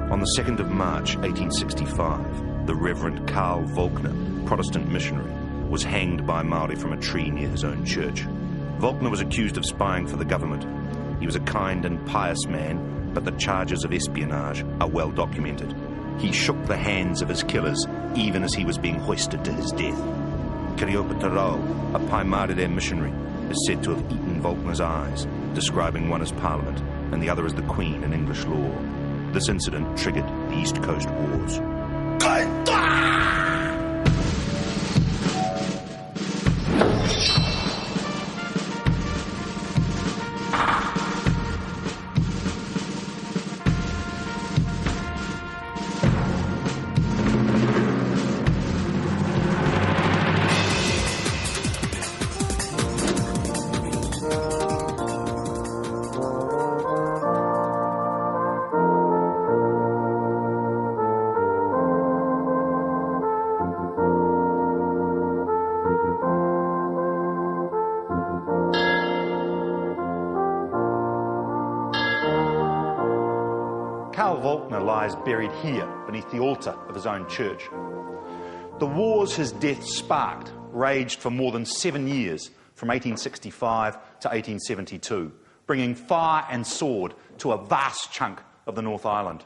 On the 2nd of March 1865, the Reverend Carl Volkner, Protestant missionary, was hanged by Māori from a tree near his own church. Volkner was accused of spying for the government. He was a kind and pious man, but the charges of espionage are well documented. He shook the hands of his killers even as he was being hoisted to his death. Kiriopa Te Rau, a Pai Marire missionary, is said to have eaten Volkner's eyes, describing one as Parliament and the other as the Queen in English law. This incident triggered the East Coast Wars. Carl Volkner lies buried here beneath the altar of his own church. The wars his death sparked raged for more than 7 years, from 1865 to 1872, bringing fire and sword to a vast chunk of the North Island.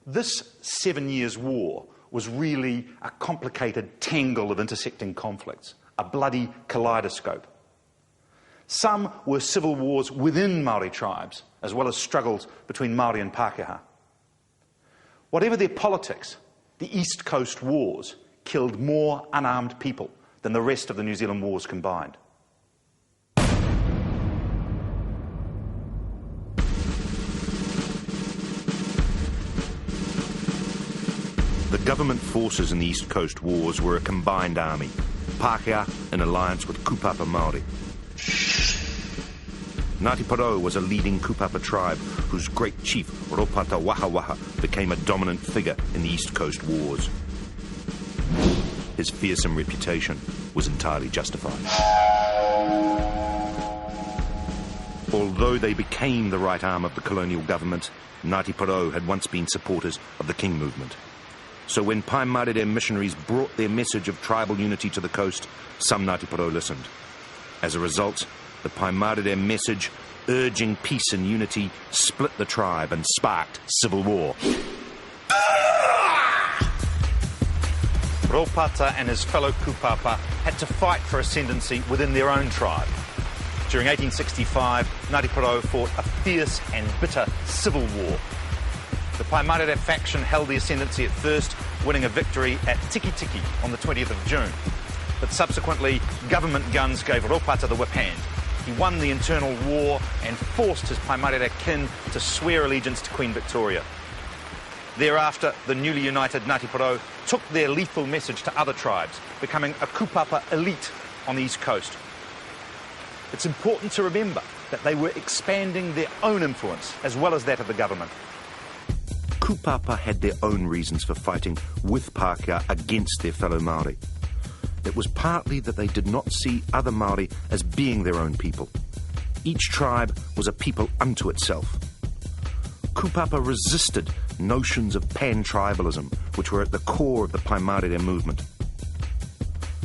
This 7 years' war was really a complicated tangle of intersecting conflicts, a bloody kaleidoscope. Some were civil wars within Māori tribes, as well as struggles between Māori and Pākehā. Whatever their politics, the East Coast Wars killed more unarmed people than the rest of the New Zealand wars combined. The government forces in the East Coast Wars were a combined army, Pākehā in alliance with Kupapa Māori. Ngāti Porou was a leading Kupapa tribe whose great chief, Ropata Wahawaha, became a dominant figure in the East Coast Wars. His fearsome reputation was entirely justified. Although they became the right arm of the colonial government, Ngāti Porou had once been supporters of the King Movement. So when Pai Marire missionaries brought their message of tribal unity to the coast, some Ngāti Porou listened. As a result, the Pai Marire message, urging peace and unity, split the tribe and sparked civil war. Ropata and his fellow Kupapa had to fight for ascendancy within their own tribe. During 1865, Ngāti Porou fought a fierce and bitter civil war. The Pai Marire faction held the ascendancy at first, winning a victory at Tiki Tiki on the 20th of June. But subsequently, government guns gave Ropata the whip hand. He won the internal war and forced his Pai Marire kin to swear allegiance to Queen Victoria. Thereafter, the newly united Ngāti Porou took their lethal message to other tribes, becoming a Kupapa elite on the East Coast. It's important to remember that they were expanding their own influence as well as that of the government. Kupapa had their own reasons for fighting with Pākehā against their fellow Māori. It was partly that they did not see other Māori as being their own people. Each tribe was a people unto itself. Kupapa resisted notions of pan-tribalism, which were at the core of the Pai Marire movement.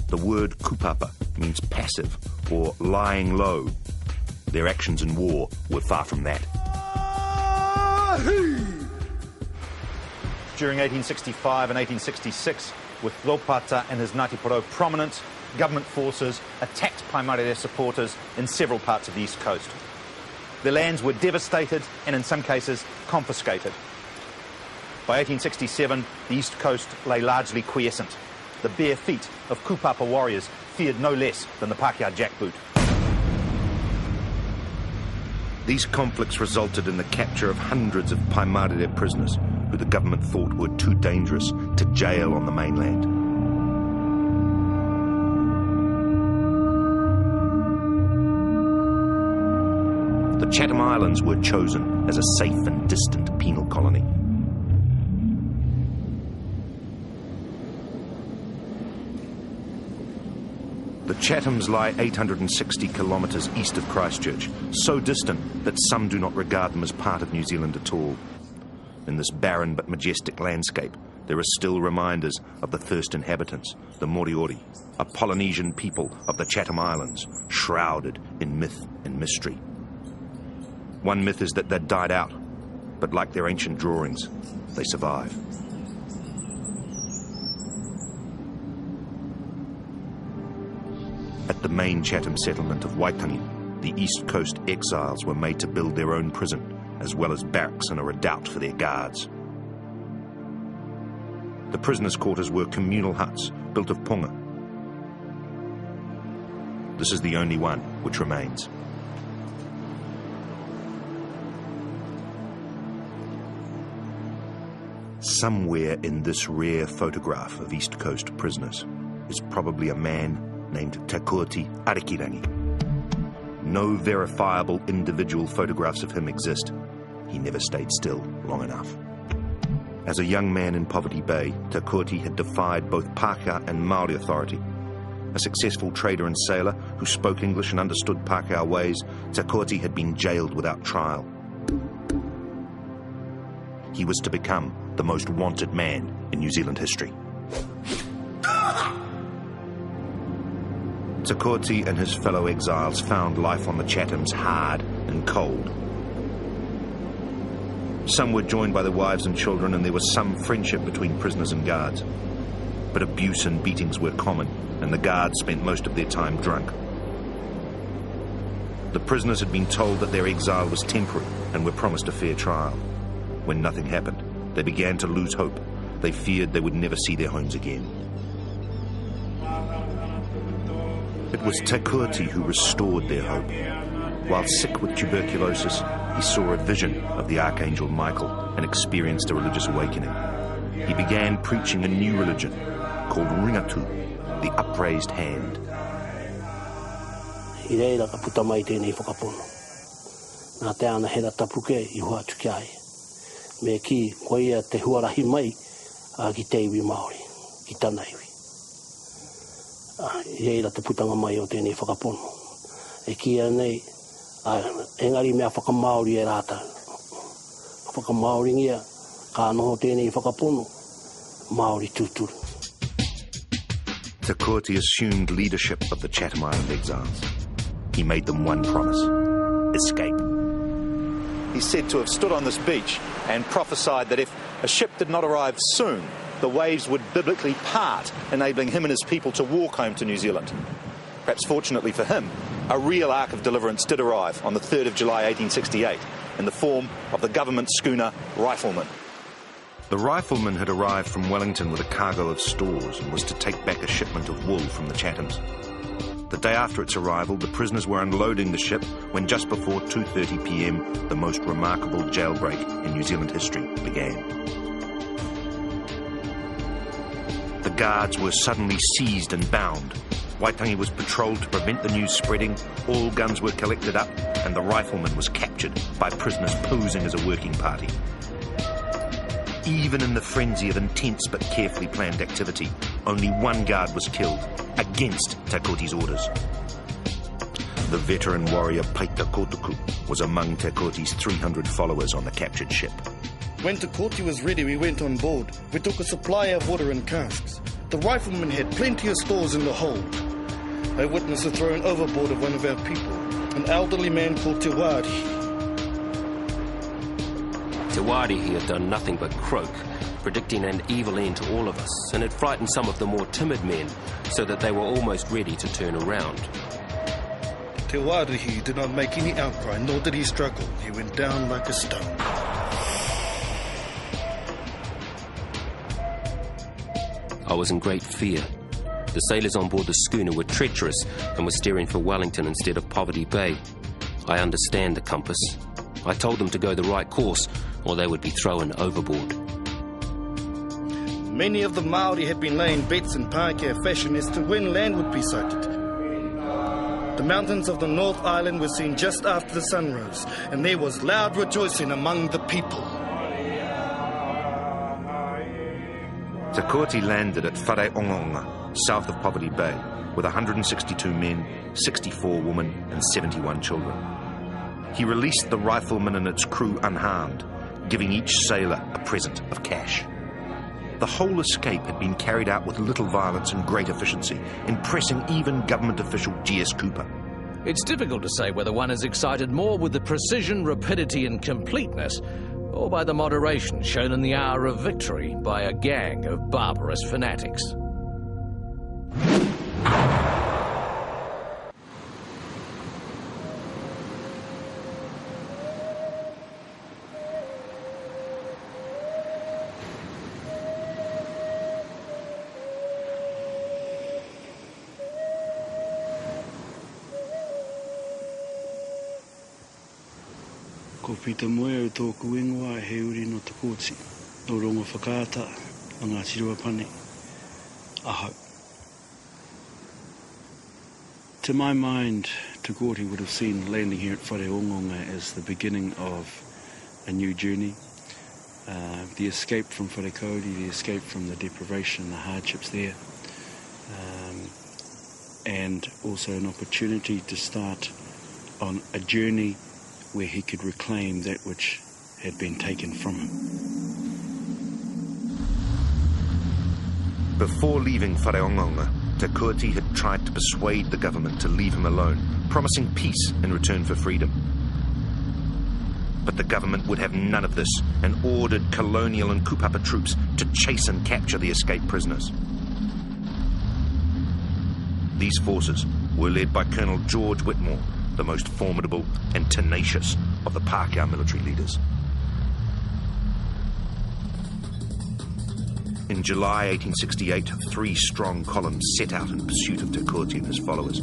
The word Kupapa means passive or lying low. Their actions in war were far from that. During 1865 and 1866, with Ropata and his Ngāti Porou prominent, government forces attacked Pai Marire supporters in several parts of the East Coast. Their lands were devastated and in some cases confiscated. By 1867, the East Coast lay largely quiescent. The bare feet of Kupapa warriors feared no less than the Pākehā jackboot. These conflicts resulted in the capture of hundreds of Pai Marire prisoners who the government thought were too dangerous to jail on the mainland. The Chatham Islands were chosen as a safe and distant penal colony. The Chathams lie 860 kilometres east of Christchurch, so distant that some do not regard them as part of New Zealand at all. in this barren but majestic landscape, there are still reminders of the first inhabitants, the Moriori, a Polynesian people of the Chatham Islands, shrouded in myth and mystery. One myth is that they'd died out, but like their ancient drawings, they survive. At the main Chatham settlement of Waitangi, the East Coast exiles were made to build their own prison, as well as barracks and a redoubt for their guards. The prisoners' quarters were communal huts built of punga. This is the only one which remains. Somewhere in this rare photograph of East Coast prisoners is probably a man named Takuati Arikirangi. No verifiable individual photographs of him exist. He never stayed still long enough. As a young man in Poverty Bay, Takuati had defied both Pākehā and Māori authority. A successful trader and sailor who spoke English and understood Pākehā ways, Takuati had been jailed without trial. He was to become the most wanted man in New Zealand history. Takuati and his fellow exiles found life on the Chathams hard and cold. Some were joined by their wives and children, and there was some friendship between prisoners and guards. But abuse and beatings were common, and the guards spent most of their time drunk. The prisoners had been told that their exile was temporary and were promised a fair trial. When nothing happened, they began to lose hope. They feared they would never see their homes again. It was Takuati who restored their hope. While sick with tuberculosis, he saw a vision of the Archangel Michael and experienced a religious awakening. He began preaching a new religion called Ringatu, the upraised hand. Me ki koia te huarahi mai ki te iwi Māori, ki tana iwi. Reira te putanga mai o tēnei whakapono. E kia nei, engari mea whakamāori e rāta. Whakamāori ngia, ka noho tēnei whakapono, Māori tūturu. Takuati assumed leadership of the Chatham Island exiles. He made them one promise: escape. He's said to have stood on this beach and prophesied that if a ship did not arrive soon, the waves would biblically part, enabling him and his people to walk home to New Zealand. Perhaps fortunately for him, a real ark of deliverance did arrive on the 3rd of July 1868 in the form of the government schooner Rifleman. The Rifleman had arrived from Wellington with a cargo of stores and was to take back a shipment of wool from the Chathams. The day after its arrival, the prisoners were unloading the ship when just before 2:30 p.m, the most remarkable jailbreak in New Zealand history began. The guards were suddenly seized and bound. Waitangi was patrolled to prevent the news spreading, all guns were collected up, and the Rifleman was captured by prisoners posing as a working party. Even in the frenzy of intense but carefully planned activity, only one guard was killed, against Takuati's orders. The veteran warrior Pai Kotuku was among Takuati's 300 followers on the captured ship. When Takuati was ready, we went on board. We took a supply of water in casks. The Rifleman had plenty of stores in the hold. I witnessed the throwing overboard of one of our people, an elderly man called Te Wārihi. Te Wārihi had done nothing but croak, predicting an evil end to all of us, and had frightened some of the more timid men so that they were almost ready to turn around. Te Wārihi did not make any outcry, nor did he struggle. He went down like a stone. I was in great fear. The sailors on board the schooner were treacherous and were steering for Wellington instead of Poverty Bay. I understand the compass. I told them to go the right course, or they would be thrown overboard. Many of the Māori had been laying bets in Pākehā fashion as to when land would be sighted. The mountains of the North Island were seen just after the sun rose, and there was loud rejoicing among the people. Takuati landed at Whareongonga, south of Poverty Bay, with 162 men, 64 women, and 71 children. He released the Rifleman and its crew unharmed, giving each sailor a present of cash. The whole escape had been carried out with little violence and great efficiency, impressing even government official G.S. Cooper. It's difficult to say whether one is excited more with the precision, rapidity and completeness, or by the moderation shown in the hour of victory by a gang of barbarous fanatics. Ko pita moe o tōku ingoa he uri no te kōti, no rongo whakaata o ngā tirua pane, ahau. To my mind, Te Kooti would have seen landing here at Whareongonga as the beginning of a new journey. The escape from Wharekauti, the escape from the deprivation and the hardships there, and also an opportunity to start on a journey where he could reclaim that which had been taken from him. Before leaving Whareongonga, Te Kooti had tried to persuade the government to leave him alone, promising peace in return for freedom. But the government would have none of this and ordered colonial and kupapa troops to chase and capture the escaped prisoners. These forces were led by Colonel George Whitmore, the most formidable and tenacious of the Pākehā military leaders. In July 1868, 3 strong columns set out in pursuit of Te Kooti and his followers.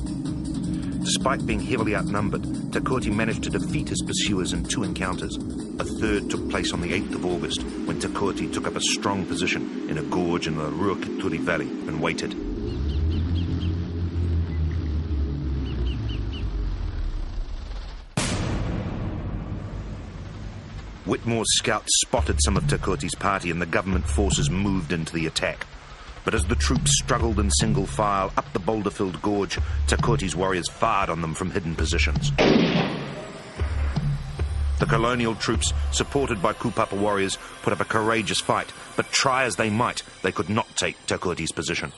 Despite being heavily outnumbered, Te Kooti managed to defeat his pursuers in 2 encounters. A third took place on the 8th of August, when Te Kooti took up a strong position in a gorge in the Ruakituri Valley and waited. Whitmore's scouts spotted some of Te Kooti's party and the government forces moved into the attack. But as the troops struggled in single file up the boulder-filled gorge, Te Kooti's warriors fired on them from hidden positions. The colonial troops, supported by kupapa warriors, put up a courageous fight, but try as they might, they could not take Te Kooti's position.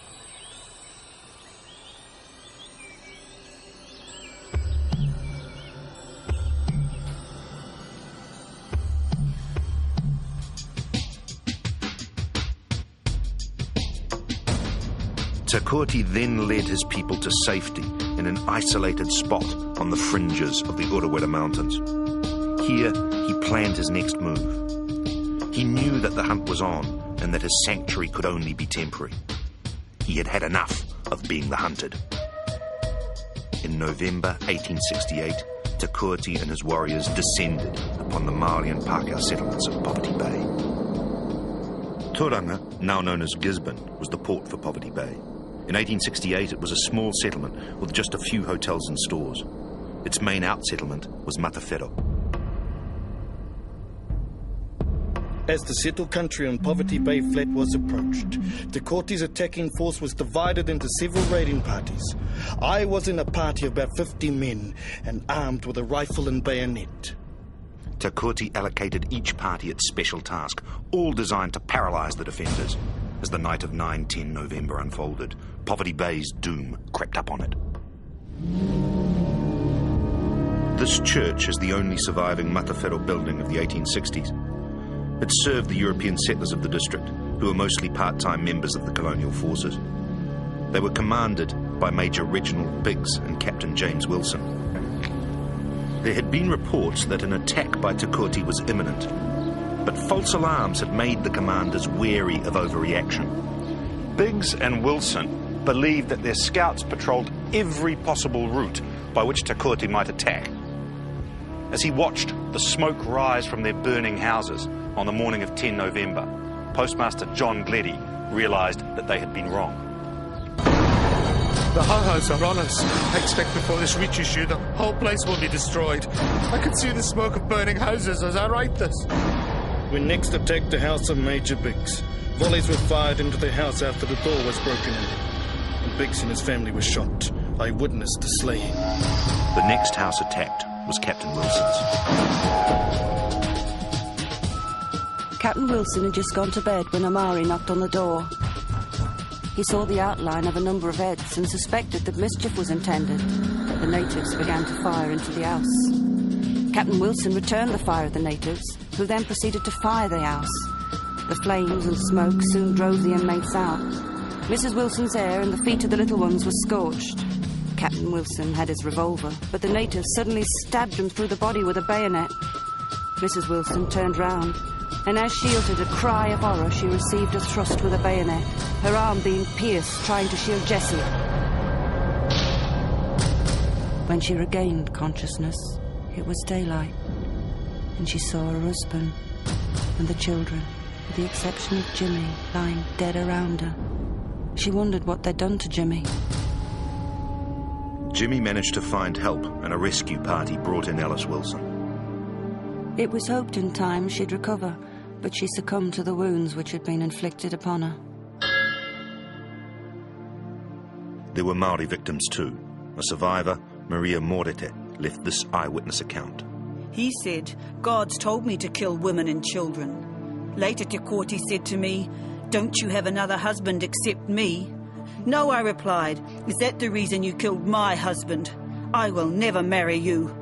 Te Kooti then led his people to safety in an isolated spot on the fringes of the Urewera Mountains. Here, he planned his next move. He knew that the hunt was on and that his sanctuary could only be temporary. He had had enough of being the hunted. In November 1868, Te Kooti and his warriors descended upon the Māori and Pākehā settlements of Poverty Bay. Turanga, now known as Gisborne, was the port for Poverty Bay. In 1868, it was a small settlement with just a few hotels and stores. Its main out-settlement was Matawhero. As the settled country on Poverty Bay Flat was approached, Te Kooti's attacking force was divided into several raiding parties. I was in a party of about 50 men and armed with a rifle and bayonet. Te Kooti allocated each party its special task, all designed to paralyse the defenders. As the night of 9-10 November unfolded, Poverty Bay's doom crept up on it. This church is the only surviving Matawhero building of the 1860s. It served the European settlers of the district, who were mostly part-time members of the colonial forces. They were commanded by Major Reginald Biggs and Captain James Wilson. There had been reports that an attack by Te Kooti was imminent, but false alarms had made the commanders wary of overreaction. Biggs and Wilson believed that their scouts patrolled every possible route by which Te Kooti might attack. As he watched the smoke rise from their burning houses on the morning of 10 November, Postmaster John Gleddy realised that they had been wrong. The Hauhaus are on us. I expect before this reaches you, the whole place will be destroyed. I can see the smoke of burning houses as I write this. We next attacked the house of Major Biggs. Volleys were fired into the house after the door was broken in, and Biggs and his family were shot. I witnessed the slaying. The next house attacked was Captain Wilson's. Captain Wilson had just gone to bed when a Maori knocked on the door. He saw the outline of a number of heads and suspected that mischief was intended, but the natives began to fire into the house. Captain Wilson returned the fire at the natives, who then proceeded to fire the house. The flames and smoke soon drove the inmates out. Mrs. Wilson's hair and the feet of the little ones were scorched. Captain Wilson had his revolver, but the natives suddenly stabbed him through the body with a bayonet. Mrs. Wilson turned round, and as she uttered a cry of horror, she received a thrust with a bayonet, her arm being pierced, trying to shield Jessie. When she regained consciousness, it was daylight, and she saw her husband and the children, with the exception of Jimmy, lying dead around her. She wondered what they'd done to Jimmy. Jimmy managed to find help, and a rescue party brought in Alice Wilson. It was hoped in time she'd recover, but she succumbed to the wounds which had been inflicted upon her. There were Māori victims too. A survivor, Maria Morete, left this eyewitness account. He said, "God's told me to kill women and children." Later Te Kooti said to me, "Don't you have another husband except me?" "No," I replied. "Is that the reason you killed my husband? I will never marry you."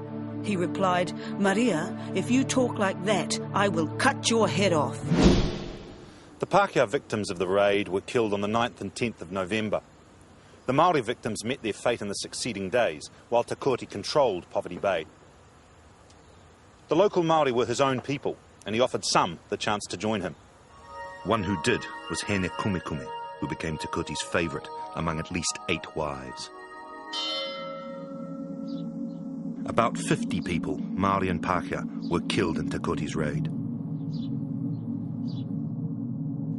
He replied, "Maria, if you talk like that, I will cut your head off." The Pākehā victims of the raid were killed on the 9th and 10th of November. The Māori victims met their fate in the succeeding days, while Te Kooti controlled Poverty Bay. The local Māori were his own people, and he offered some the chance to join him. One who did was Hene Kumekume, who became Te Kooti's favourite among at least 8 wives. About 50 people, Māori and Pākehā, were killed in Te Kooti's raid.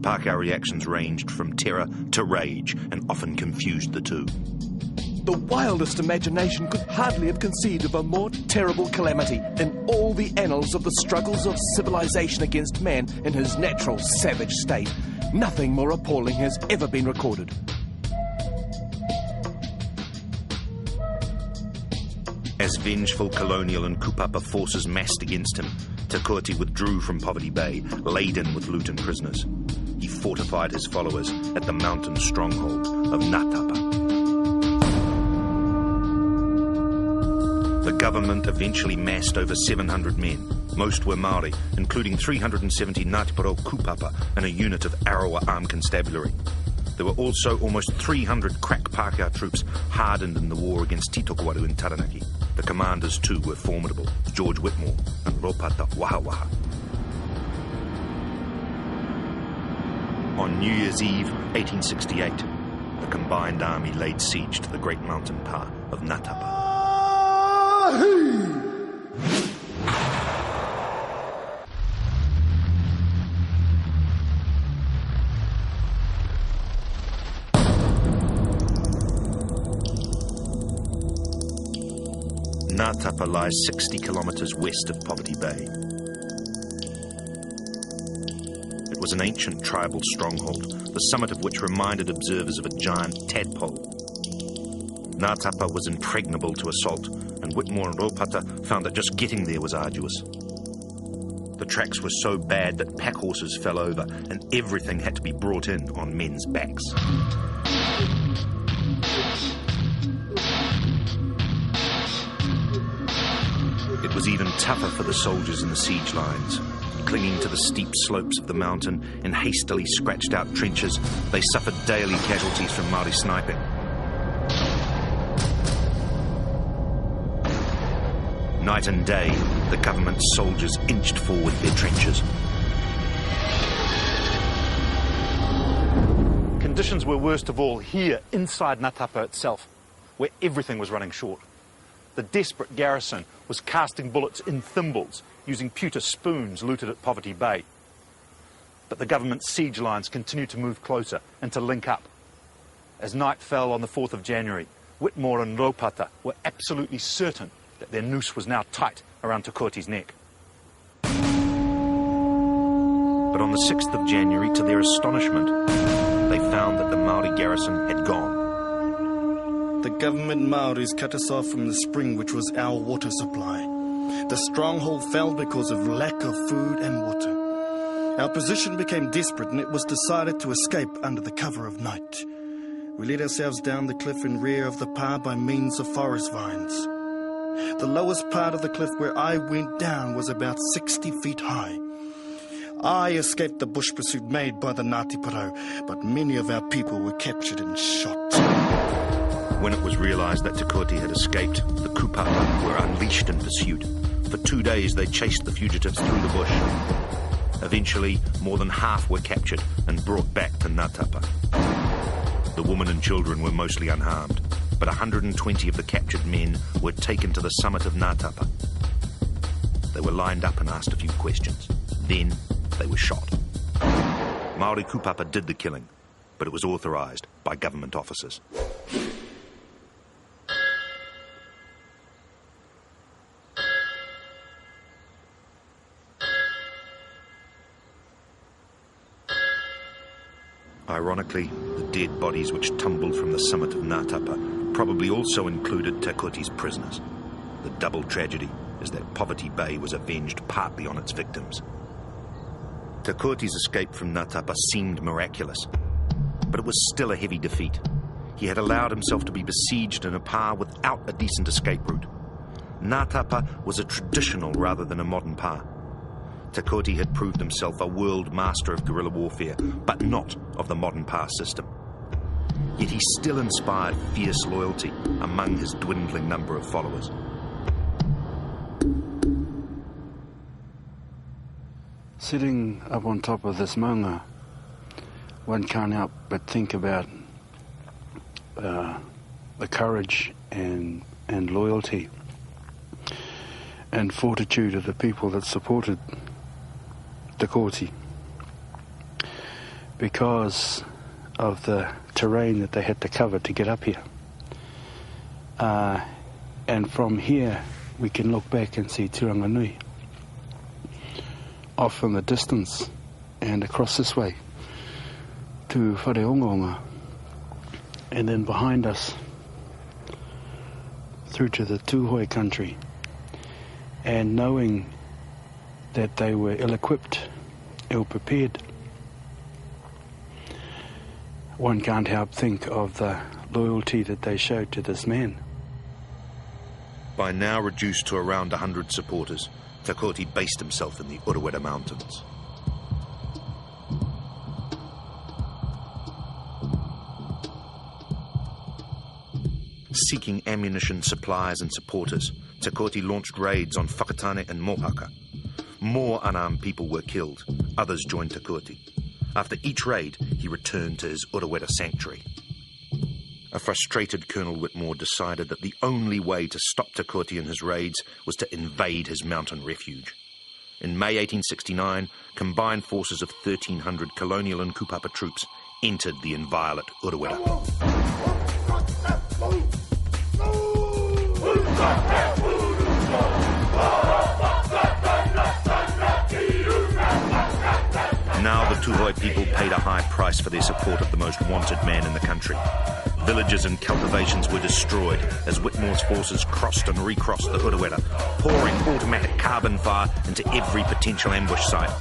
Pākehā reactions ranged from terror to rage and often confused the two. The wildest imagination could hardly have conceived of a more terrible calamity in all the annals of the struggles of civilization against man in his natural savage state. Nothing more appalling has ever been recorded. As vengeful colonial and kupapa forces massed against him, Te Kooti withdrew from Poverty Bay, laden with loot and prisoners. He fortified his followers at the mountain stronghold of Ngatapa. The government eventually massed over 700 men. Most were Māori, including 370 Ngāti Porou kupapa and a unit of Arawa armed constabulary. There were also almost 300 crack Pākehā troops hardened in the war against Titokowaru in Taranaki. The commanders too were formidable, George Whitmore and Ropata Wahawaha. On New Year's Eve, 1868, the combined army laid siege to the great mountain pa of Ngatapa. Ngatapa lies 60 kilometres west of Poverty Bay. It was an ancient tribal stronghold, the summit of which reminded observers of a giant tadpole. Ngatapa was impregnable to assault, and Whitmore and Ropata found that just getting there was arduous. The tracks were so bad that pack horses fell over, and everything had to be brought in on men's backs. It was even tougher for the soldiers in the siege lines. Clinging to the steep slopes of the mountain in hastily scratched out trenches, they suffered daily casualties from Māori sniping. Night and day, the government soldiers inched forward their trenches. Conditions were worst of all here, inside Ngatapa itself, where everything was running short. The desperate garrison was casting bullets in thimbles, using pewter spoons looted at Poverty Bay. But the government's siege lines continued to move closer and to link up. As night fell on the 4th of January, Whitmore and Ropata were absolutely certain that their noose was now tight around Te Kooti's neck. But on the 6th of January, to their astonishment, they found that the Māori garrison had gone. The government Maoris cut us off from the spring which was our water supply. The stronghold fell because of lack of food and water. Our position became desperate and it was decided to escape under the cover of night. We let ourselves down the cliff in rear of the pa by means of forest vines. The lowest part of the cliff where I went down was about 60 feet high. I escaped the bush pursuit made by the Ngāti Porou, but many of our people were captured and shot. When it was realised that Te Kooti had escaped, the kupapa were unleashed in pursuit. For 2 days they chased the fugitives through the bush. Eventually, more than half were captured and brought back to Ngātapa. The women and children were mostly unharmed, but 120 of the captured men were taken to the summit of Ngātapa. They were lined up and asked a few questions. Then they were shot. Māori kupapa did the killing, but it was authorised by government officers. Ironically, the dead bodies which tumbled from the summit of Ngātapa probably also included Te Kooti's prisoners. The double tragedy is that Poverty Bay was avenged partly on its victims. Te Kooti's escape from Ngātapa seemed miraculous, but it was still a heavy defeat. He had allowed himself to be besieged in a pa without a decent escape route. Ngātapa was a traditional rather than a modern pa. Te Kooti had proved himself a world master of guerrilla warfare, but not of the modern pa system. Yet he still inspired fierce loyalty among his dwindling number of followers. Sitting up on top of this maunga, one can't help but think about the courage and loyalty and fortitude of the people that supported Te Kooti, because of the terrain that they had to cover to get up here. And from here we can look back and see Turanganui off in the distance, and across this way to Whareongonga, and then behind us through to the Tūhoe country. And knowing that they were ill-equipped, ill-prepared, one can't help think of the loyalty that they showed to this man. By now reduced to around 100 supporters, Te Kooti based himself in the Urewera Mountains. Seeking ammunition, supplies and supporters, Te Kooti launched raids on Whakatane and Mohaka. More unarmed people were killed. Others joined Te Kooti. After each raid, he returned to his Urewera sanctuary. A frustrated Colonel Whitmore decided that the only way to stop Te Kooti in his raids was to invade his mountain refuge. In May 1869, combined forces of 1,300 colonial and kupapa troops entered the inviolate Urewera. Now the Tūhoe people paid a high price for their support of the most wanted man in the country. Villages and cultivations were destroyed as Whitmore's forces crossed and recrossed the Urewera, pouring automatic carbon fire into every potential ambush site.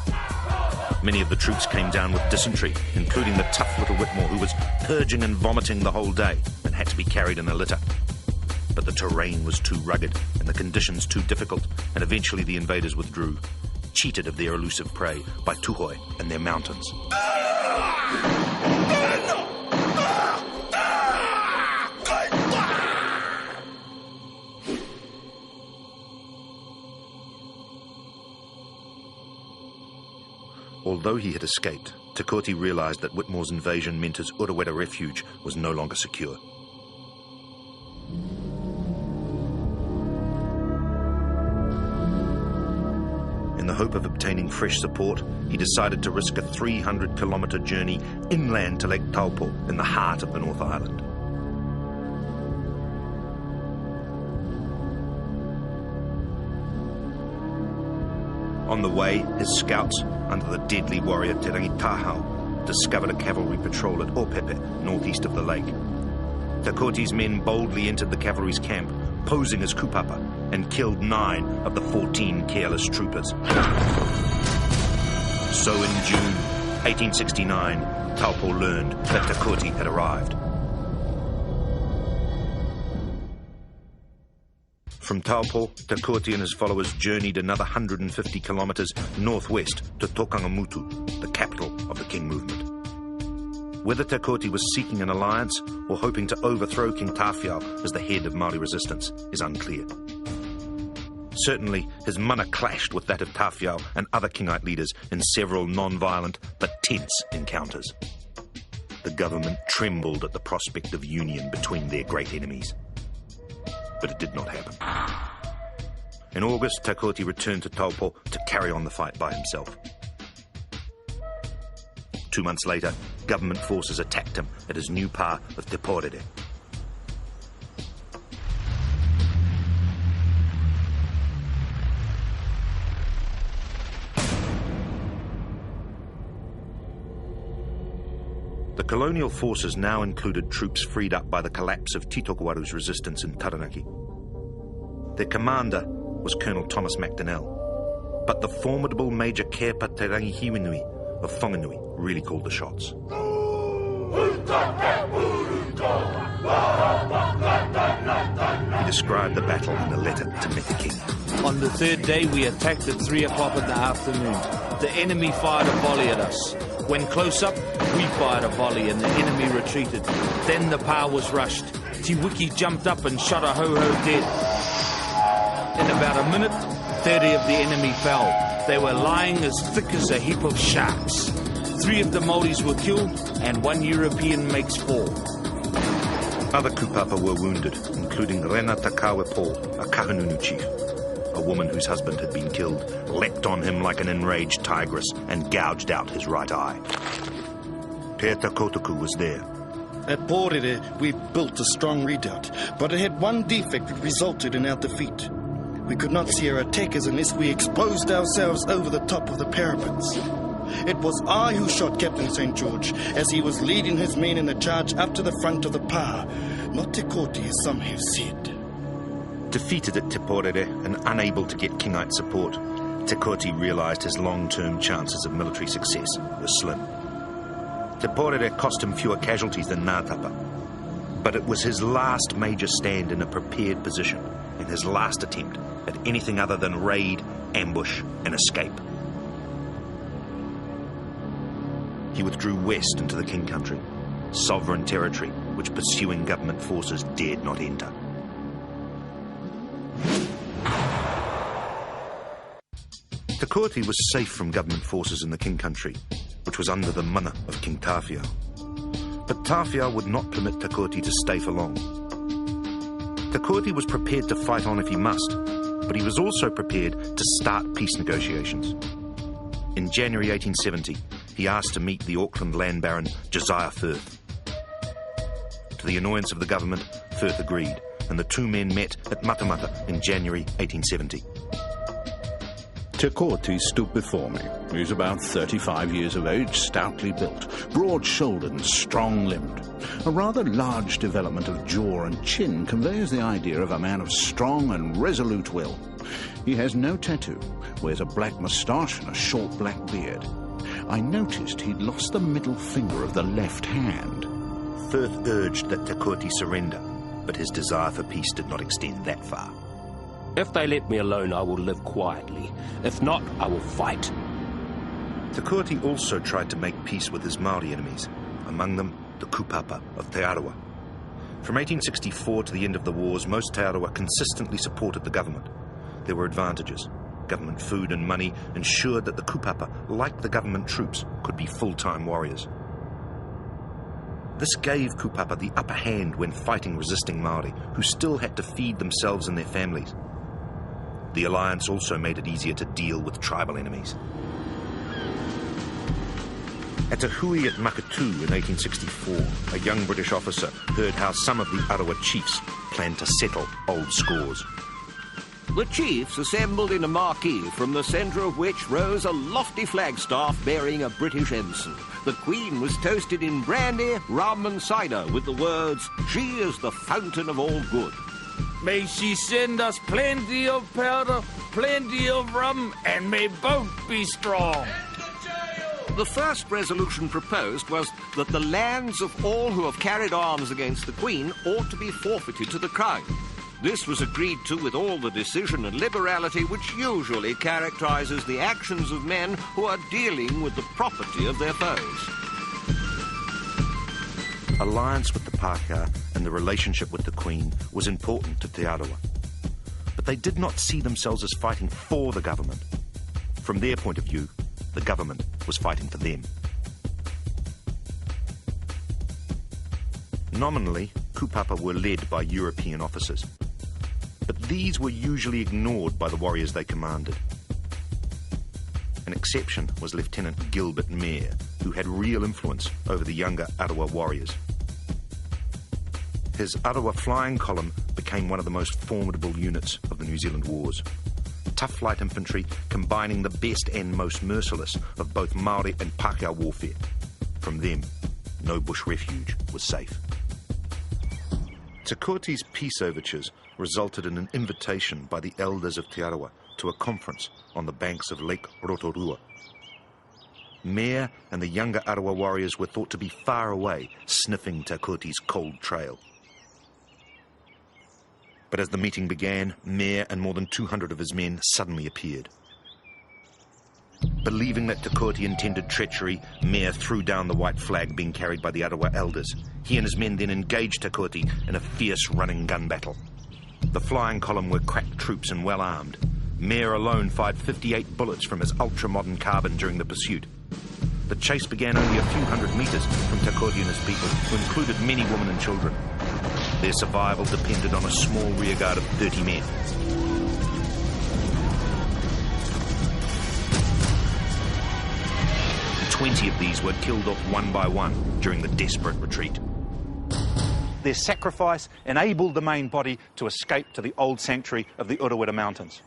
Many of the troops came down with dysentery, including the tough little Whitmore, who was purging and vomiting the whole day and had to be carried in a litter. But the terrain was too rugged and the conditions too difficult, and eventually the invaders withdrew, cheated of their elusive prey by Tūhoe and their mountains. Although he had escaped, Te Kooti realised that Whitmore's invasion meant his Urewera refuge was no longer secure. In the hope of obtaining fresh support, he decided to risk a 300-kilometre journey inland to Lake Taupo in the heart of the North Island. On the way, his scouts, under the deadly warrior Te Rangitahau, discovered a cavalry patrol at Opepe, northeast of the lake. Te Kooti's men boldly entered the cavalry's camp, posing as kupapa, and killed 9 of the 14 careless troopers. So in June 1869, Taupo learned that Te Kooti had arrived. From Taupo, Te Kooti and his followers journeyed another 150 kilometres northwest to Tokangamutu, the capital of the King Movement. Whether Te Kooti was seeking an alliance or hoping to overthrow King Tawhiao as the head of Māori resistance is unclear. Certainly, his mana clashed with that of Tawhiao and other Kingite leaders in several non-violent but tense encounters. The government trembled at the prospect of union between their great enemies. But it did not happen. In August, Te Kooti returned to Taupo to carry on the fight by himself. 2 months later, government forces attacked him at his new pa of Te Porere. The colonial forces now included troops freed up by the collapse of Titokuaru's resistance in Taranaki. Their commander was Colonel Thomas MacDonnell, but the formidable Major Kepa Te Rangihiwinui of Whanganui really called the shots. He described the battle in a letter to Mete King. On the third day, we attacked at 3 o'clock in the afternoon. The enemy fired a volley at us. When close up, we fired a volley and the enemy retreated. Then the pa was rushed. Te Wiki jumped up and shot a Hauhau dead. In about a minute, 30 of the enemy fell. They were lying as thick as a heap of sharks. 3 of the Māoris were killed and 1 European makes 4. Other kupapa were wounded, including Rena Takawe-Po, a Kahununu chief. A woman whose husband had been killed leapt on him like an enraged tigress and gouged out his right eye. Te Takotuku was there. At Porere, we built a strong redoubt, but it had one defect that resulted in our defeat. We could not see our attackers unless we exposed ourselves over the top of the parapets. It was I who shot Captain St. George as he was leading his men in the charge up to the front of the pa, not Te Kooti as some have said. Defeated at Te Porere and unable to get Kingite support, Te Kooti realised his long-term chances of military success were slim. Te Porere cost him fewer casualties than Ngātapa, but it was his last major stand in a prepared position and his last attempt at anything other than raid, ambush and escape. He withdrew west into the King Country, sovereign territory which pursuing government forces dared not enter. Te Kooti was safe from government forces in the King Country, which was under the mana of King Tawhiao. But Tawhiao would not permit Te Kooti to stay for long. Te Kooti was prepared to fight on if he must, but he was also prepared to start peace negotiations. In January 1870, he asked to meet the Auckland land baron Josiah Firth. To the annoyance of the government, Firth agreed, and the two men met at Matamata in January 1870. Te Kooti stood before me. He was about 35 years of age, stoutly built, broad-shouldered and strong-limbed. A rather large development of jaw and chin conveys the idea of a man of strong and resolute will. He has no tattoo, wears a black moustache and a short black beard. I noticed he'd lost the middle finger of the left hand. Firth urged that Te Kooti surrender, but his desire for peace did not extend that far. If they let me alone, I will live quietly. If not, I will fight. Te Kooti also tried to make peace with his Māori enemies, among them the kupapa of Te Arawa. From 1864 to the end of the wars, most Te Arawa consistently supported the government. There were advantages. Government food and money ensured that the kupapa, like the government troops, could be full-time warriors. This gave kupapa the upper hand when fighting resisting Māori, who still had to feed themselves and their families. The alliance also made it easier to deal with tribal enemies. At a hui at Makatu in 1864, a young British officer heard how some of the Arawa chiefs planned to settle old scores. The chiefs assembled in a marquee, from the centre of which rose a lofty flagstaff bearing a British ensign. The Queen was toasted in brandy, rum and cider with the words, "She is the fountain of all good." May she send us plenty of powder, plenty of rum, and may both be strong. The first resolution proposed was that the lands of all who have carried arms against the Queen ought to be forfeited to the Crown. This was agreed to with all the decision and liberality which usually characterises the actions of men who are dealing with the property of their foes. Alliance with the Pākehā and the relationship with the Queen was important to Te Arawa. But they did not see themselves as fighting for the government. From their point of view, the government was fighting for them. Nominally, kupapa were led by European officers. But these were usually ignored by the warriors they commanded. An exception was Lieutenant Gilbert Mair, who had real influence over the younger Arawa warriors. His Arawa flying column became one of the most formidable units of the New Zealand Wars. Tough light infantry combining the best and most merciless of both Māori and Pākehā warfare. From them, no bush refuge was safe. Te Koti's peace overtures resulted in an invitation by the elders of Te Arawa to a conference on the banks of Lake Rotorua. Mair and the younger Arawa warriors were thought to be far away, sniffing Te Koti's cold trail. But as the meeting began, Mair and more than 200 of his men suddenly appeared. Believing that Te Koti intended treachery, Mair threw down the white flag being carried by the Arawa elders. He and his men then engaged Te Koti in a fierce running gun battle. The flying column were crack troops and well armed. Mair alone fired 58 bullets from his ultra-modern carbine during the pursuit. The chase began only a few hundred metres from Te Koti and his people, who included many women and children. Their survival depended on a small rearguard of 30 men. And 20 of these were killed off one by one during the desperate retreat. Their sacrifice enabled the main body to escape to the old sanctuary of the Urewera Mountains.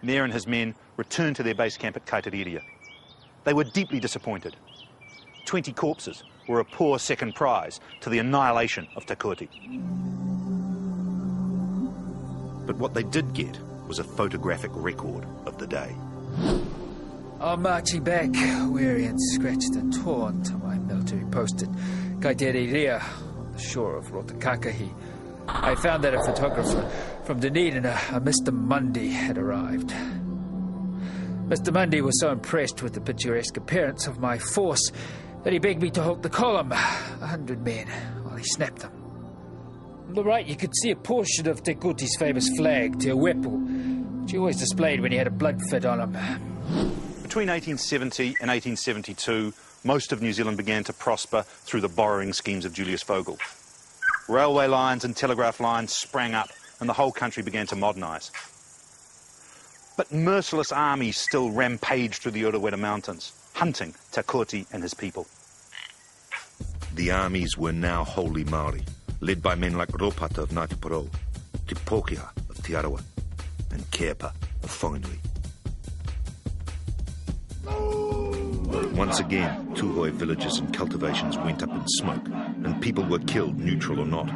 Mair and his men returned to their base camp at Kaitariria. They were deeply disappointed. 20 corpses were a poor second prize to the annihilation of Te Koti. But what they did get was a photographic record of the day. I'm marching back, weary and scratched and torn, to my military post at Kaitariria, on the shore of Rotakakahi. I found that a photographer from Dunedin, a Mr. Mundy, had arrived. Mr. Mundy was so impressed with the picturesque appearance of my force that he begged me to halt the column, 100 men, while he snapped them. On the right, you could see a portion of Te Koti's famous flag, Te Wepu, which he always displayed when he had a blood fit on him. Between 1870 and 1872, most of New Zealand began to prosper through the borrowing schemes of Julius Vogel. Railway lines and telegraph lines sprang up, and the whole country began to modernise. But merciless armies still rampaged through the Urewera Mountains, hunting Te Koti and his people. The armies were now wholly Māori, led by men like Ropata of Ngāti Porou, Te Pōkehā of Te Arawa, and Kepa of Whanganui. Once again, Tūhoe villages and cultivations went up in smoke, and people were killed, neutral or not.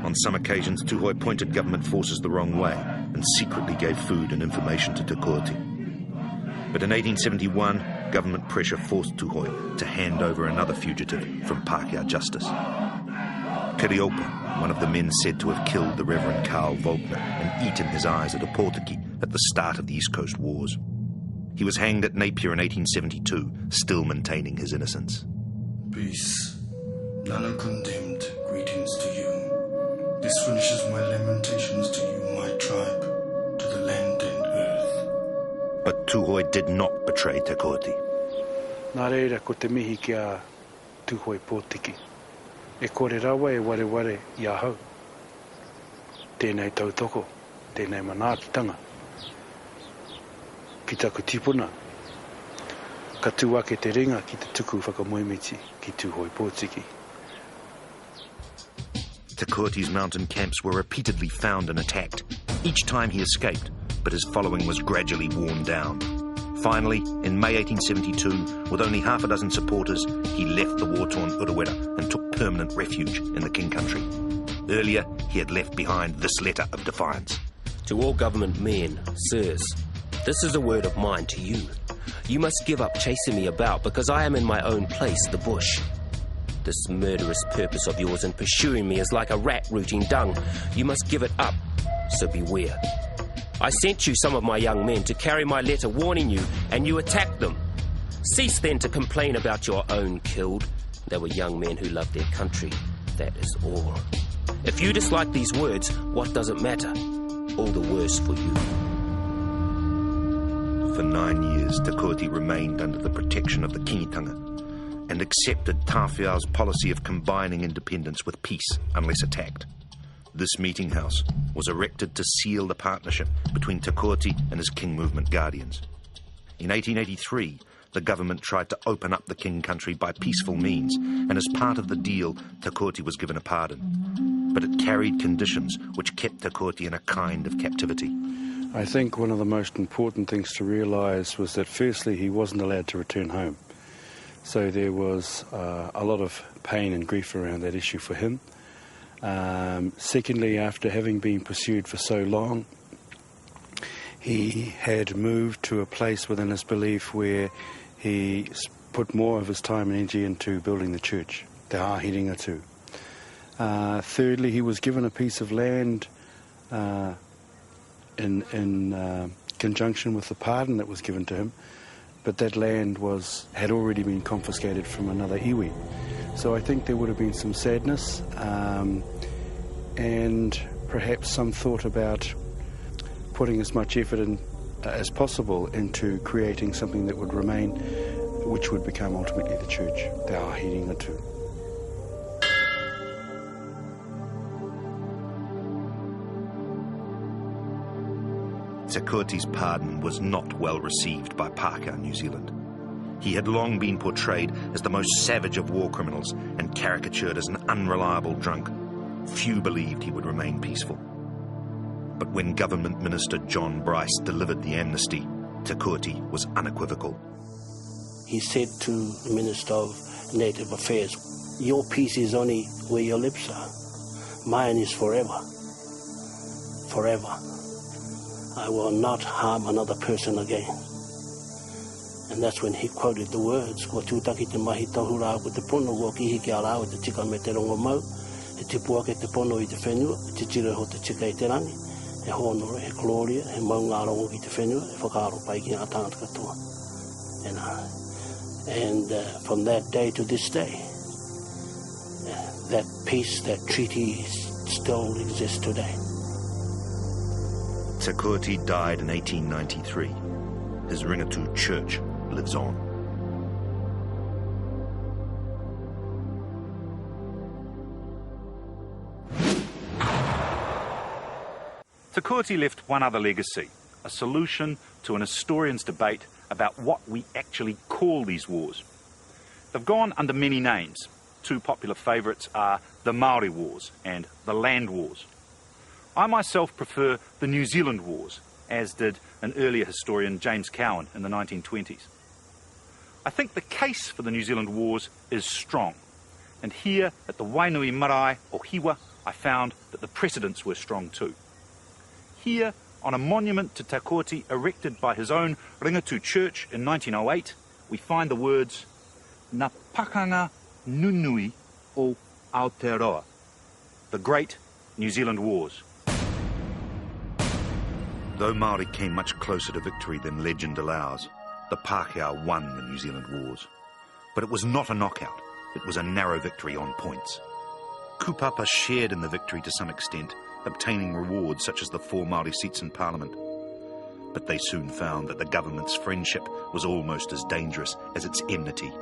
On some occasions, Tūhoe pointed government forces the wrong way and secretly gave food and information to Te Koti. But in 1871, government pressure forced Tūhoe to hand over another fugitive from Pākehā justice. Kiriopa, one of the men said to have killed the Reverend Carl Volkner and eaten his eyes at a Pōtiki at the start of the East Coast Wars. He was hanged at Napier in 1872, still maintaining his innocence. Peace. None are condemned. Greetings to you. This finishes my lamentations to you, my tribe, to the land and earth. But Tūhoe did not betray Te Koti. Nā reira ko te mihi kia Tūhoe Pōtiki. E kore rawa e ware I Hauhau. Tēnei tautoko, tēnei manaakitanga. Ki taku tipuna, ka tūake te ringa ki te tuku whakamoemiti ki Tūhoe Pōtiki. Te Koti's mountain camps were repeatedly found and attacked. Each time he escaped, but his following was gradually worn down. Finally, in May 1872, with only half a dozen supporters, he left the war-torn Urewera and took permanent refuge in the King Country. Earlier, he had left behind this letter of defiance. To all government men, sirs, this is a word of mine to you. You must give up chasing me about, because I am in my own place, the bush. This murderous purpose of yours in pursuing me is like a rat rooting dung. You must give it up, so beware. I sent you some of my young men to carry my letter warning you, and you attacked them. Cease then to complain about your own killed. They were young men who loved their country. That is all. If you dislike these words, what does it matter? All the worse for you. For 9 years, Te Kooti remained under the protection of the kingitanga and accepted Tawhiao's policy of combining independence with peace unless attacked. This meeting house was erected to seal the partnership between Te Kooti and his King Movement guardians. In 1883, the government tried to open up the King country by peaceful means, and as part of the deal, Te Kooti was given a pardon. But it carried conditions which kept Te Kooti in a kind of captivity. I think one of the most important things to realise was that firstly he wasn't allowed to return home. So there was a lot of pain and grief around that issue for him. Secondly, after having been pursued for so long, he had moved to a place within his belief where he put more of his time and energy into building the church, Te Āhiringatu. Thirdly, he was given a piece of land in conjunction with the pardon that was given to him, but that land had already been confiscated from another iwi. So I think there would have been some sadness and perhaps some thought about putting as much effort as possible into creating something that would remain, which would become ultimately the church, Te Āhiringatu. Te Koeti's pardon was not well received by Pākehā New Zealand. He had long been portrayed as the most savage of war criminals and caricatured as an unreliable drunk. Few believed he would remain peaceful. But when Government Minister John Bryce delivered the amnesty, Te Koeti was unequivocal. He said to the Minister of Native Affairs, "Your peace is only where your lips are. Mine is forever. Forever. I will not harm another person again." And that's when he quoted the words, "Ko tūtaki te mahi tahura ko te pono, ko kihi ki ara o te tika me te rongo mau, he tipua ke te pono I te whenua, te tire ho te tika I te rangi, he honoro, he gloria, he maunga rongo ki te whenua, he whakaaro pai ki ngā tāngata katoa." And from that day to this day, that peace, that treaty still exists today. Te Koeti died in 1893. His Ringatu church lives on. Te Koeti left one other legacy, a solution to an historian's debate about what we actually call these wars. They've gone under many names. Two popular favourites are the Māori Wars and the Land Wars. I myself prefer the New Zealand Wars, as did an earlier historian, James Cowan, in the 1920s. I think the case for the New Zealand Wars is strong, and here at the Wainui Marae, or Hiwa, I found that the precedents were strong too. Here, on a monument to Te Koeti erected by his own Ringatu Church in 1908, we find the words, "Ngā pakanga nunui o Aotearoa," the Great New Zealand Wars. Though Māori came much closer to victory than legend allows, the Pākehā won the New Zealand Wars. But it was not a knockout, it was a narrow victory on points. Kupapa shared in the victory to some extent, obtaining rewards such as the 4 Māori seats in Parliament. But they soon found that the government's friendship was almost as dangerous as its enmity.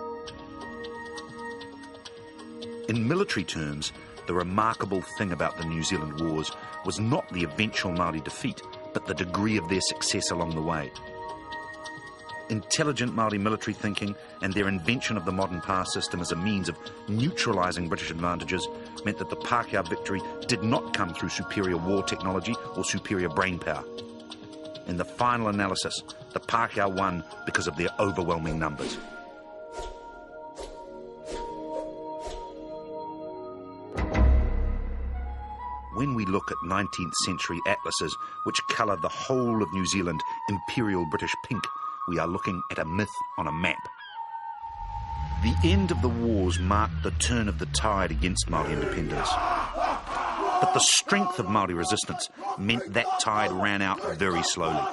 In military terms, the remarkable thing about the New Zealand Wars was not the eventual Māori defeat, but the degree of their success along the way. Intelligent Māori military thinking and their invention of the modern power system as a means of neutralising British advantages meant that the Pākehā victory did not come through superior war technology or superior brain power. In the final analysis, the Pākehā won because of their overwhelming numbers. When we look at 19th century atlases which colour the whole of New Zealand imperial British pink, we are looking at a myth on a map. The end of the wars marked the turn of the tide against Māori independence. But the strength of Māori resistance meant that tide ran out very slowly.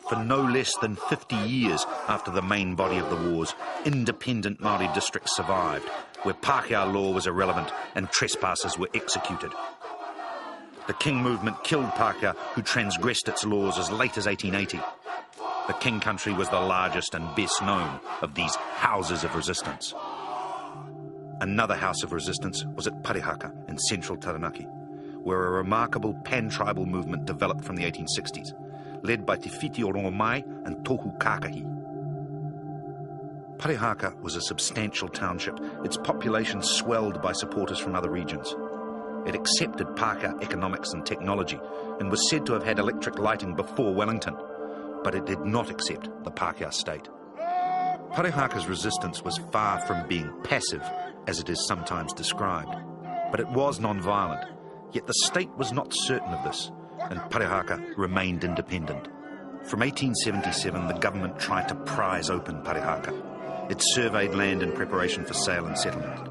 For no less than 50 years after the main body of the wars, independent Māori districts survived, where Pākehā law was irrelevant and trespassers were executed. The King Movement killed Pākehā who transgressed its laws as late as 1880. The King Country was the largest and best known of these houses of resistance. Another house of resistance was at Parihaka in central Taranaki, where a remarkable pan-tribal movement developed from the 1860s, led by Te Whiti o Rongomai and Tohu Kākahi. Parihaka was a substantial township, its population swelled by supporters from other regions. It accepted Pākehā economics and technology and was said to have had electric lighting before Wellington, but it did not accept the Pākehā state. Parihaka's resistance was far from being passive, as it is sometimes described, but it was non-violent, yet the state was not certain of this, and Parihaka remained independent. From 1877, the government tried to prise open Parihaka. It surveyed land in preparation for sale and settlement.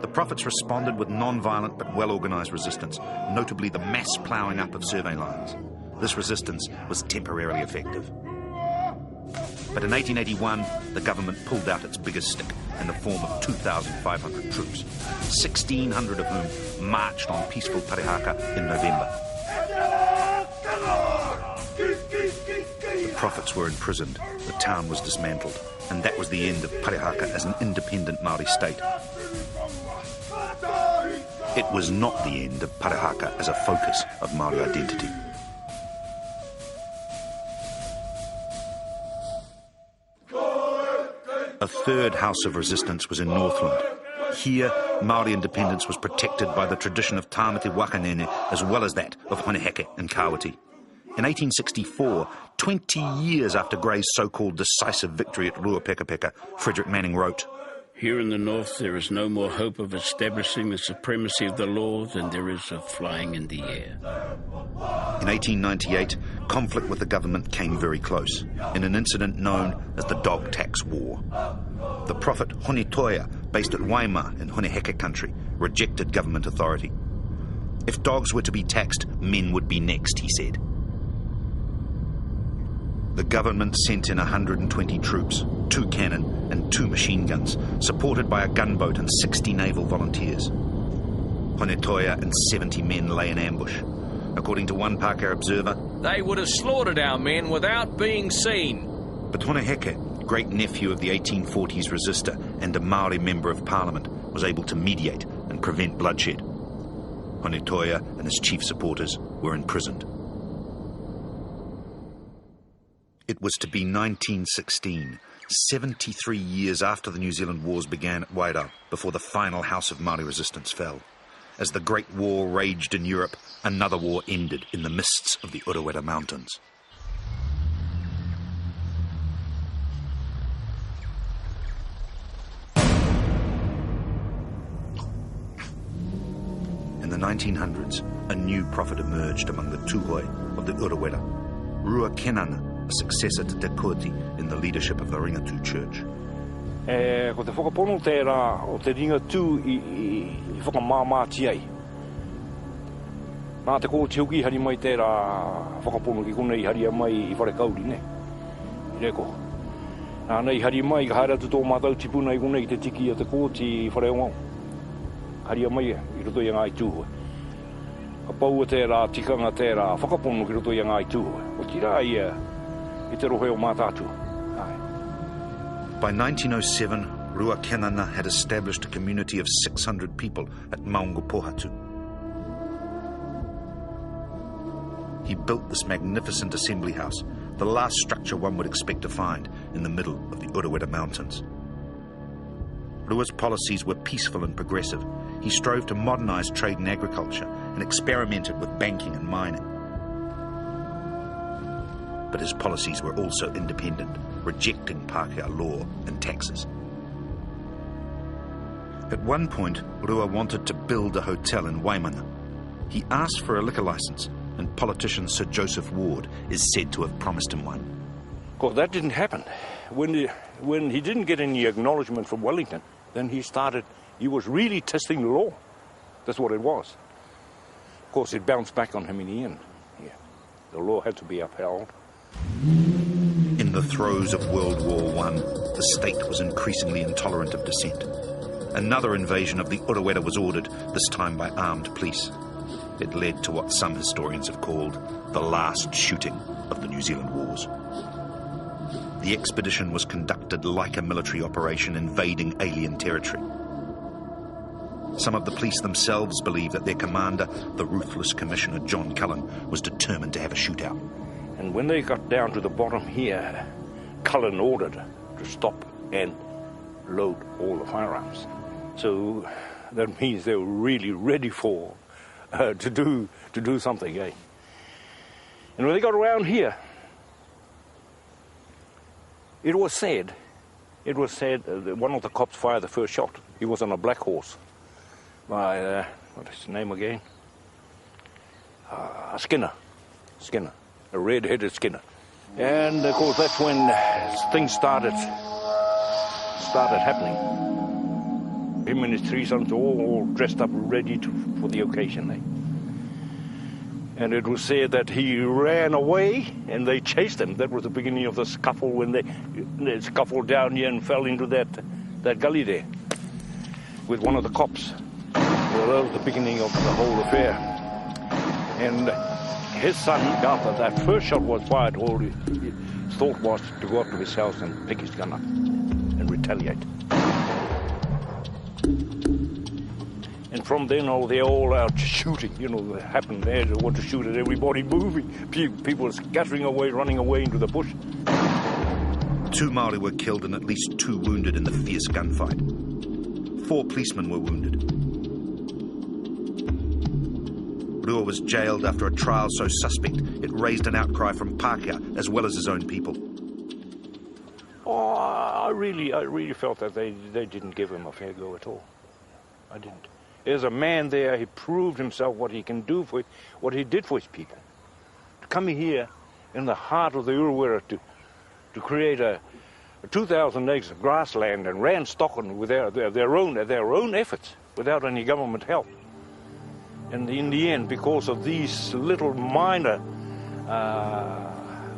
The prophets responded with non-violent but well-organised resistance, notably the mass ploughing up of survey lines. This resistance was temporarily effective. But in 1881, the government pulled out its biggest stick in the form of 2,500 troops, 1,600 of whom marched on peaceful Parihaka in November. The prophets were imprisoned, the town was dismantled, and that was the end of Parihaka as an independent Māori state. It was not the end of Parihaka as a focus of Māori identity. A third house of resistance was in Northland. Here, Māori independence was protected by the tradition of tāmati wakanene as well as that of Honeheke and Kāwati. In 1864, 20 years after Grey's so-called decisive victory at Ruapekapeka, Frederick Manning wrote, "Here in the north there is no more hope of establishing the supremacy of the law than there is of flying in the air." In 1898, conflict with the government came very close, in an incident known as the Dog Tax War. The prophet Honetoia, based at Waima in Honeheke country, rejected government authority. If dogs were to be taxed, men would be next, he said. The government sent in 120 troops, 2 cannon and 2 machine guns, supported by a gunboat and 60 naval volunteers. Honetoia and 70 men lay in ambush. According to one Pākehā observer, they would have slaughtered our men without being seen. But Honeheke, great-nephew of the 1840s resistor and a Māori member of parliament, was able to mediate and prevent bloodshed. Honetoia and his chief supporters were imprisoned. It was to be 1916, 73 years after the New Zealand Wars began at Wairau, before the final house of Māori resistance fell. As the Great War raged in Europe, another war ended in the mists of the Urewera Mountains. In the 1900s, a new prophet emerged among the tūhoi of the Urewera, Ruakenana, a successor to Te Kooti in the leadership of the Ringatu Church. Ko te whakapono tērā o te ringatu i whakamāmāti ai. Nā te kōti hoki hari mai tērā whakapono ki konei hari mai I whare kauri, ne? I reko. Nā nei hari mai ka haere atu tō mātau tipuna I konei te tiki o te kōti I whare ongau. Hari mai I roto I ngāi tūhoi. Ka paua tērā tikanga tērā whakapono ki roto I ngāi tūhoi. O tira I te rohe o mātātu. By 1907, Ruakenana had established a community of 600 people at Maungo Pohatu. He built this magnificent assembly house, the last structure one would expect to find in the middle of the Urewera Mountains. Rua's policies were peaceful and progressive. He strove to modernise trade and agriculture and experimented with banking and mining. But his policies were also independent, rejecting Pākehā law and taxes. At one point, Rua wanted to build a hotel in Waimana. He asked for a liquor licence, and politician Sir Joseph Ward is said to have promised him one. course, that didn't happen. When he didn't get any acknowledgement from Wellington, then he was really testing the law. That's what it was. Of course, it bounced back on him in the end. Yeah. The law had to be upheld. In the throes of World War I, the state was increasingly intolerant of dissent. Another invasion of the Urewera was ordered, this time by armed police. It led to what some historians have called the last shooting of the New Zealand Wars. The expedition was conducted like a military operation invading alien territory. Some of the police themselves believe that their commander, the ruthless Commissioner John Cullen, was determined to have a shootout. And when they got down to the bottom here, Cullen ordered to stop and load all the firearms. So that means they were really ready for to do something, eh? And when they got around here, it was said that one of the cops fired the first shot. He was on a black horse by what is his name again? Skinner, a red-headed Skinner. And of course that's when things started happening. Him and his three sons all dressed up, ready for the occasion. And it was said that he ran away and they chased him. That was the beginning of the scuffle when they scuffled down here and fell into that gully there with one of the cops. Well, that was the beginning of the whole affair. And his son, after that first shot was fired, all his thought was to go up to his house and pick his gun up and retaliate. And from then on, they're all out shooting. You know, it happened there. They want to shoot at everybody moving. People scattering away, running away into the bush. 2 Māori were killed and at least 2 wounded in the fierce gunfight. 4 policemen were wounded. Rua was jailed after a trial so suspect it raised an outcry from Pākehā as well as his own people. Oh, I really felt that they didn't give him a fair go at all. I didn't. There's a man there, he proved himself what he can do what he did for his people. To come here in the heart of the Urewera to create a 2,000 acres of grassland and ran Stockholm with their own efforts, without any government help. And in the end, because of these little minor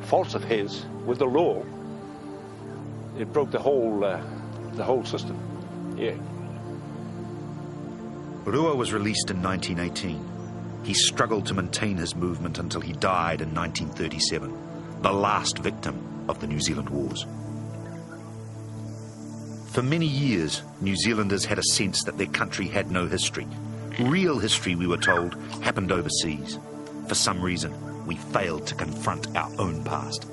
faults of his with the law, it broke the whole system. Yeah. Rua was released in 1918. He struggled to maintain his movement until he died in 1937, the last victim of the New Zealand Wars. For many years, New Zealanders had a sense that their country had no history. Real history, we were told, happened overseas. For some reason, we failed to confront our own past.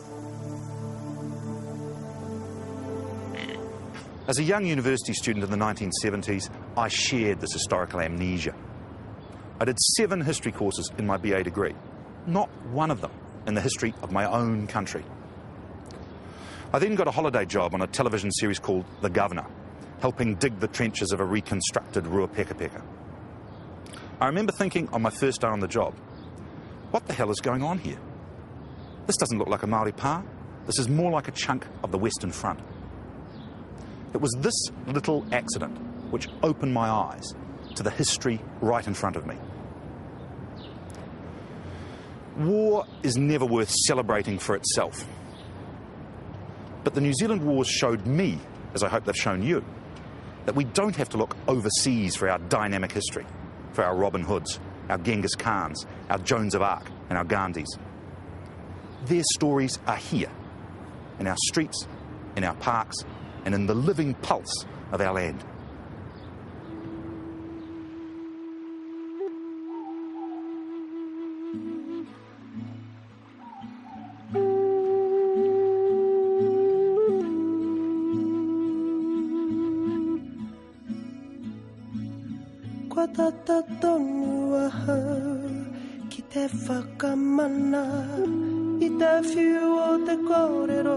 As a young university student in the 1970s, I shared this historical amnesia. I did 7 history courses in my BA degree, not one of them in the history of my own country. I then got a holiday job on a television series called The Governor, helping dig the trenches of a reconstructed Ruapekapeka. I remember thinking on my first day on the job, what the hell is going on here? This doesn't look like a Māori pa. This is more like a chunk of the Western Front. It was this little accident which opened my eyes to the history right in front of me. War is never worth celebrating for itself. But the New Zealand Wars showed me, as I hope they've shown you, that we don't have to look overseas for our dynamic history, for our Robin Hoods, our Genghis Khans, our Joans of Arc, and our Gandhis. Their stories are here, in our streets, in our parks, and in the living pulse of our land. Kua tata tonu aha ki te whakamana I te whiu o te kōrero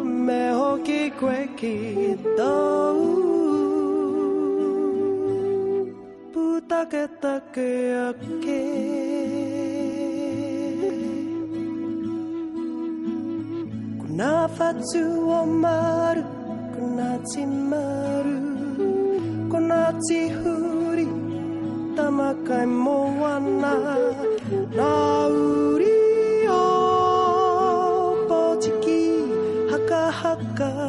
me hoki koe ki tau putake take ake Nā whatu o maru, ko nā te maru, ko nā te huri, tamakai moana, nā uri o potiki, haka haka.